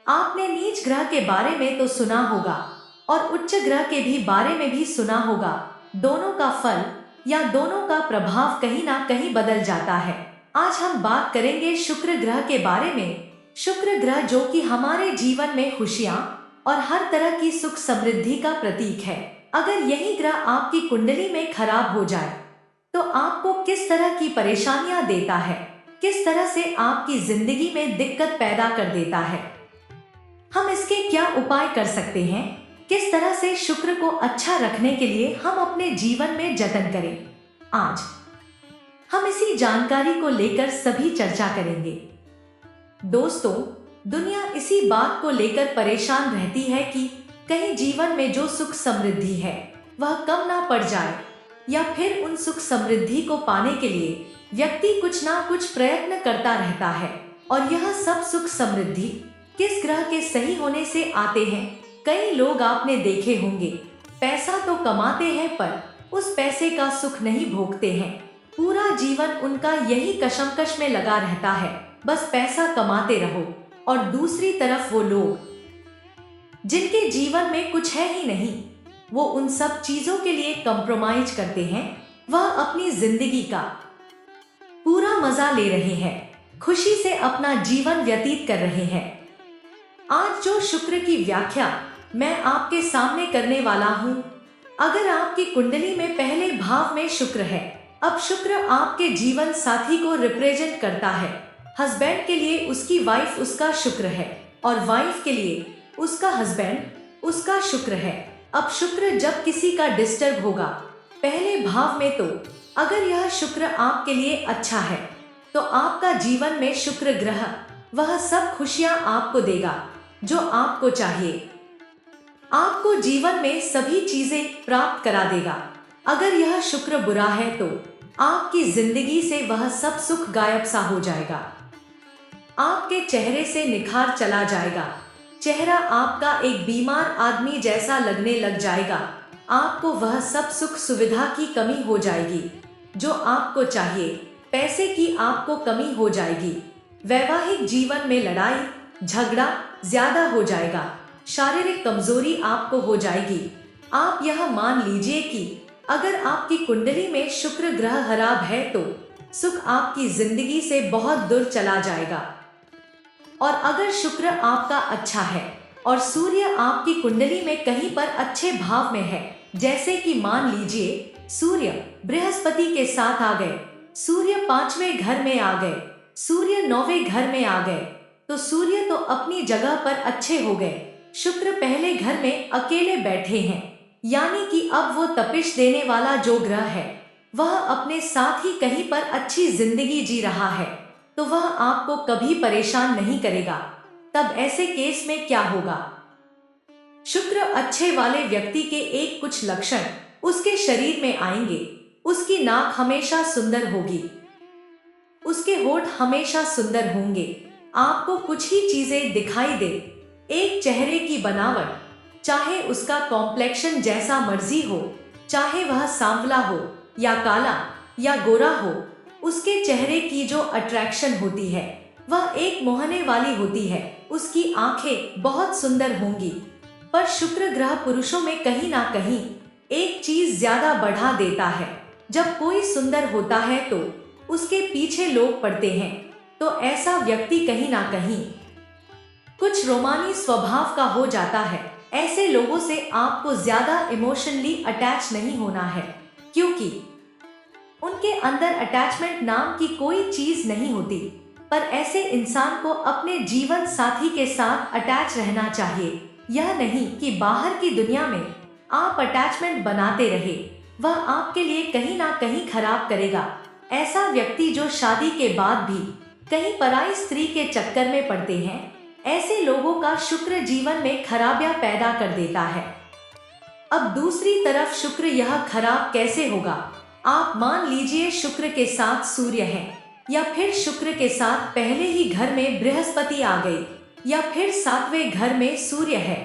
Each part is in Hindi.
आपने नीच ग्रह के बारे में तो सुना होगा और उच्च ग्रह के भी बारे में भी सुना होगा। दोनों का फल या दोनों का प्रभाव कहीं ना कहीं बदल जाता है। आज हम बात करेंगे शुक्र ग्रह के बारे में। शुक्र ग्रह जो कि हमारे जीवन में खुशियां और हर तरह की सुख समृद्धि का प्रतीक है। अगर यही ग्रह आपकी कुंडली में खराब हो जाए तो आपको किस तरह की परेशानियां देता है, किस तरह से आपकी जिंदगी में दिक्कत पैदा कर देता है, हम इसके क्या उपाय कर सकते हैं, किस तरह से शुक्र को अच्छा रखने के लिए हम अपने जीवन में जतन करें। आज हम इसी जानकारी को लेकर सभी चर्चा करेंगे। दोस्तों, दुनिया इसी बात को लेकर परेशान रहती है कि कहीं जीवन में जो सुख समृद्धि है वह कम ना पड़ जाए, या फिर उन सुख समृद्धि को पाने के लिए व्यक्ति कुछ ना कुछ प्रयत्न करता रहता है। और यह सब सुख समृद्धि किस ग्रह के सही होने से आते हैं? कई लोग आपने देखे होंगे, पैसा तो कमाते हैं पर उस पैसे का सुख नहीं भोगते हैं। पूरा जीवन उनका यही कशमकश में लगा रहता है, बस पैसा कमाते रहो। और दूसरी तरफ वो लोग जिनके जीवन में कुछ है ही नहीं, वो उन सब चीजों के लिए कॉम्प्रोमाइज करते हैं। वह अपनी जिंदगी का पूरा मजा ले रहे हैं, खुशी से अपना जीवन व्यतीत कर रहे हैं। आज जो शुक्र की व्याख्या मैं आपके सामने करने वाला हूँ, अगर आपकी कुंडली में पहले भाव में शुक्र है, अब शुक्र आपके जीवन साथी को रिप्रेजेंट करता है। हस्बैंड के लिए उसकी वाइफ उसका शुक्र है और वाइफ के लिए उसका हस्बैंड उसका शुक्र है। अब शुक्र जब किसी का डिस्टर्ब होगा पहले भाव में, तो अगर यह शुक्र आपके लिए अच्छा है तो आपका जीवन में शुक्र ग्रह वह सब खुशियां आपको देगा जो आपको चाहिए, आपको जीवन में सभी चीजें प्राप्त करा देगा। अगर यह शुक्र बुरा है तो आपकी जिंदगी से वह सब सुख गायब सा हो जाएगा, आपके चेहरे से निखार चला जाएगा, चेहरा आपका एक बीमार आदमी जैसा लगने लग जाएगा, आपको वह सब सुख सुविधा की कमी हो जाएगी जो आपको चाहिए, पैसे की आपको कमी हो जाएगी, वैवाहिक जीवन में लड़ाई झगड़ा ज्यादा हो जाएगा, शारीरिक कमजोरी आपको हो जाएगी। आप यह मान लीजिए कि अगर आपकी कुंडली में शुक्र ग्रह खराब है तो सुख आपकी जिंदगी से बहुत दूर चला जाएगा। और अगर शुक्र आपका अच्छा है और सूर्य आपकी कुंडली में कहीं पर अच्छे भाव में है, जैसे कि मान लीजिए सूर्य बृहस्पति के साथ आ गए, सूर्य 5वें घर में आ गए, सूर्य 9वें घर में आ गए, तो सूर्य तो अपनी जगह पर अच्छे हो गए। शुक्र पहले घर में अकेले बैठे हैं, यानी कि अब वो तपिश देने वाला जो ग्रह है वह अपने साथ ही कहीं पर अच्छी जिंदगी जी रहा है, तो वह आपको कभी परेशान नहीं करेगा। तब ऐसे केस में क्या होगा? शुक्र अच्छे वाले व्यक्ति के एक कुछ लक्षण उसके शरीर में आएंगे। उसकी नाक हमेशा सुंदर होगी, उसके होठ हमेशा सुंदर होंगे, आपको कुछ ही चीजें दिखाई दे, एक चेहरे की बनावट, चाहे उसका कॉम्प्लेक्शन जैसा मर्जी हो, चाहे वह सांवला हो या काला या गोरा हो, उसके चेहरे की जो अट्रैक्शन होती है वह एक मोहने वाली होती है। उसकी आंखें बहुत सुंदर होंगी। पर शुक्र ग्रह पुरुषों में कहीं ना कहीं एक चीज ज्यादा बढ़ा देता है। जब कोई सुंदर होता है तो उसके पीछे लोग पड़ते हैं, तो ऐसा व्यक्ति कहीं ना कहीं कुछ रोमानी स्वभाव का हो जाता है। ऐसे लोगों से आपको ज्यादा इमोशनली अटैच नहीं होना है, क्योंकि उनके अंदर अटैचमेंट नाम की कोई चीज नहीं होती। पर ऐसे इंसान को अपने जीवन साथी के साथ अटैच रहना चाहिए। यह नहीं कि बाहर की दुनिया में आप अटैचमेंट बनाते रहे, वह आपके लिए कहीं ना कहीं खराब करेगा। ऐसा व्यक्ति जो शादी के बाद भी कहीं पराई स्त्री के चक्कर में पड़ते हैं, ऐसे लोगों का शुक्र जीवन में खराबियां पैदा कर देता है। अब दूसरी तरफ शुक्र यह खराब कैसे होगा? आप मान लीजिए शुक्र के साथ सूर्य है, या फिर शुक्र के साथ पहले ही घर में बृहस्पति आ गई, या फिर 7वें घर में सूर्य है।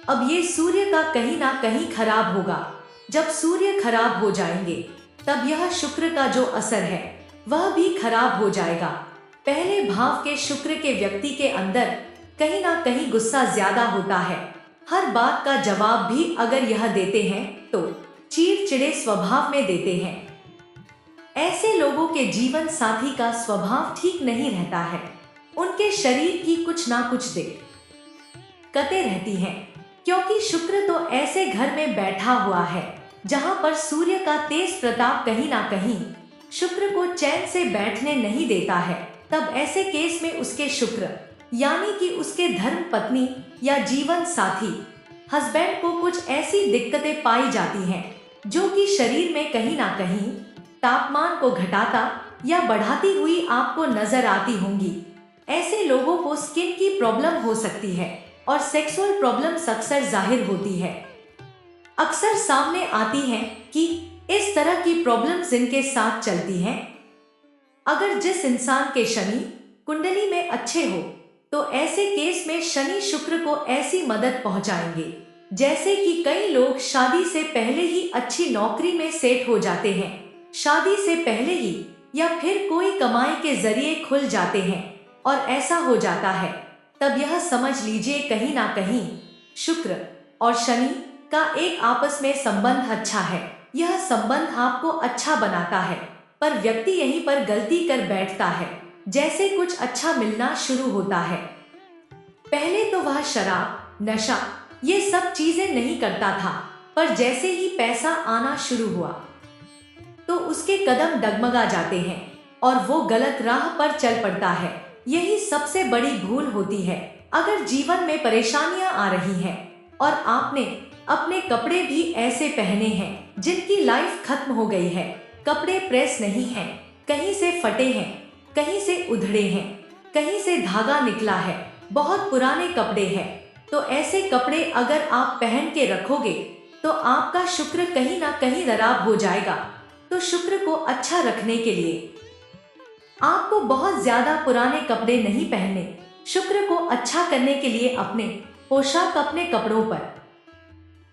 अब ये सूर्य का कहीं ना कहीं खराब होगा। जब सूर्य खराब हो जाएंगे तब यह शुक्र का जो असर है वह भी खराब हो जाएगा। पहले भाव के शुक्र के व्यक्ति के अंदर कहीं ना कहीं गुस्सा ज्यादा होता है। हर बात का जवाब भी अगर यह देते हैं तो चिड़चिड़े स्वभाव में देते हैं। ऐसे लोगों के जीवन साथी का स्वभाव ठीक नहीं रहता है। उनके शरीर की कुछ ना कुछ दिक्कतें रहती हैं, क्योंकि शुक्र तो ऐसे घर में बैठा हुआ है जहां पर सूर्य का तेज प्रताप कहीं ना कहीं शुक्र को चैन से बैठने नहीं देता है। तब ऐसे केस में उसके शुक्र यानी कि उसके धर्म पत्नी या जीवन साथी हस्बैंड को कुछ ऐसी दिक्कतें पाई जाती हैं जो कि शरीर में कहीं ना कहीं तापमान को घटाता या बढ़ाती हुई आपको नजर आती होंगी। ऐसे लोगों को स्किन की प्रॉब्लम हो सकती है और सेक्सुअल प्रॉब्लम्स अक्सर जाहिर होती है। अक्सर सामने आती हैं कि इस तरह की प्रॉब्लम्स इनके साथ चलती हैं। अगर जिस इंसान के शनि कुंडली में अच्छे हो तो ऐसे केस में शनि शुक्र को ऐसी मदद पहुंचाएंगे जैसे कि कई लोग शादी से पहले ही अच्छी नौकरी में सेट हो जाते हैं, शादी से पहले ही या फिर कोई कमाई के जरिए खुल जाते हैं और ऐसा हो जाता है। तब यह समझ लीजिए कहीं ना कहीं शुक्र और शनि का एक आपस में संबंध अच्छा है। यह संबंध आपको अच्छा बनाता है, पर व्यक्ति यहीं पर गलती कर बैठता है। जैसे कुछ अच्छा मिलना शुरू होता है, पहले तो वह शराब नशा ये सब चीजें नहीं करता था, पर जैसे ही पैसा आना शुरू हुआ तो उसके कदम डगमगा जाते हैं और वो गलत राह पर चल पड़ता है। यही सबसे बड़ी भूल होती है। अगर जीवन में परेशानियां आ रही हैं और आपने अपने कपड़े भी ऐसे पहने हैं जिनकी लाइफ खत्म हो गई है, कपड़े प्रेस नहीं हैं, कहीं से फटे हैं, कहीं से उधड़े हैं, कहीं से धागा निकला है, बहुत पुराने कपड़े हैं, तो ऐसे कपड़े अगर आप पहन के रखोगे तो आपका शुक्र कहीं ना कहीं खराब हो जाएगा। तो शुक्र को अच्छा रखने के लिए आपको बहुत ज्यादा पुराने कपड़े नहीं पहनने। शुक्र को अच्छा करने के लिए अपने पोशाक अपने कपड़ों पर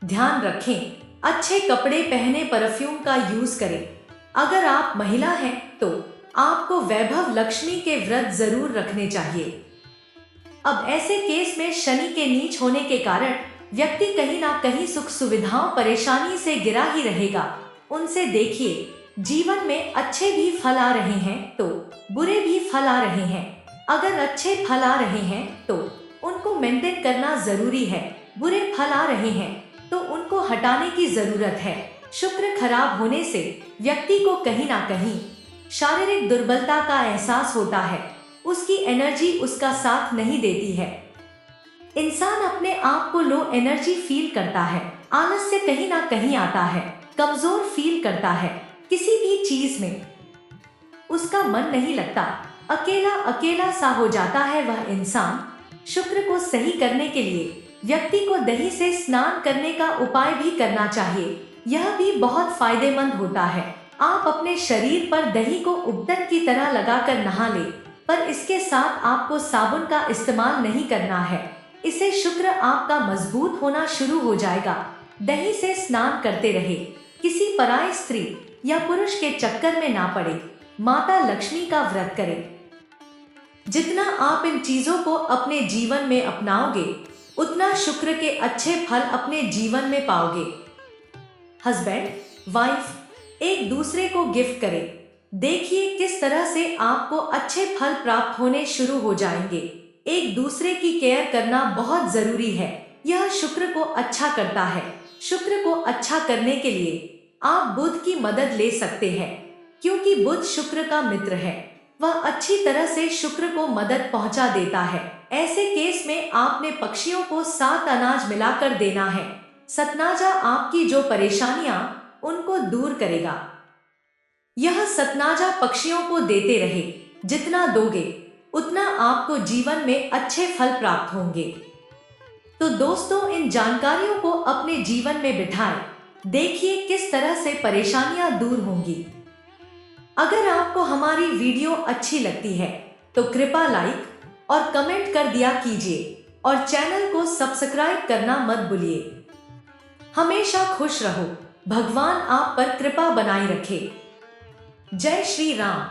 ध्यान रखें। अच्छे कपड़े पहने, परफ्यूम का यूज करें। अगर आप महिला हैं तो आपको वैभव लक्ष्मी के व्रत जरूर रखने चाहिए। अब ऐसे केस में शनि के नीच होने के कारण व्यक्ति कहीं ना कहीं सुख सुविधाओं परेशानी से घिरा ही रहेगा। उनसे देखिए, जीवन में अच्छे भी फल आ रहे हैं तो बुरे भी फल आ रहे हैं। अगर अच्छे फल आ रहे हैं तो उनको मेंटेन करना जरूरी है, बुरे फल आ रहे हैं तो उनको हटाने की जरूरत है। शुक्र खराब होने से व्यक्ति को कहीं ना कहीं शारीरिक दुर्बलता का एहसास होता है, उसकी एनर्जी उसका साथ नहीं देती है। इंसान अपने आप को लो एनर्जी फील करता है, आलस्य कहीं ना कहीं आता है, कमजोर फील करता है, किसी भी चीज में उसका मन नहीं लगता, अकेला अकेला सा हो जाता है वह इंसान। शुक्र को सही करने के लिए व्यक्ति को दही से स्नान करने का उपाय भी करना चाहिए। यह भी बहुत फायदेमंद होता है। आप अपने शरीर पर दही को उबटन की तरह लगाकर नहा ले, पर इसके साथ आपको साबुन का इस्तेमाल नहीं करना है। इससे शुक्र आपका मजबूत होना शुरू हो जाएगा। दही से स्नान करते रहे, किसी पराई स्त्री या पुरुष के चक्कर में ना पड़े। माता लक्ष्मी का व्रत करें। जितना आप इन चीजों को अपने जीवन में अपनाओगे उतना शुक्र के अच्छे फल अपने जीवन में पाओगे। हस्बैंड वाइफ एक दूसरे को गिफ्ट करें। देखिए किस तरह से आपको अच्छे फल प्राप्त होने शुरू हो जाएंगे। एक दूसरे की केयर करना बहुत जरूरी है, यह शुक्र को अच्छा करता है। शुक्र को अच्छा करने के लिए आप बुध की मदद ले सकते हैं, क्योंकि बुध शुक्र का मित्र है। वह अच्छी तरह से शुक्र को मदद पहुंचा देता है। ऐसे केस में आपने पक्षियों को 7 अनाज मिलाकर देना है। सतनाजा आपकी जो परेशानियां उनको दूर करेगा। यह सतनाजा पक्षियों को देते रहे, जितना दोगे उतना आपको जीवन में अच्छे फल प्राप्त होंगे। तो दोस्तों, इन जानकारियों को अपने जीवन में बिठाएं। देखिए किस तरह से परेशानियां दूर होंगी। अगर आपको हमारी वीडियो अच्छी लगती है तो कृपया लाइक और कमेंट कर दिया कीजिए और चैनल को सब्सक्राइब करना मत भूलिए। हमेशा खुश रहो, भगवान आप पर कृपा बनाए रखे। जय श्री राम।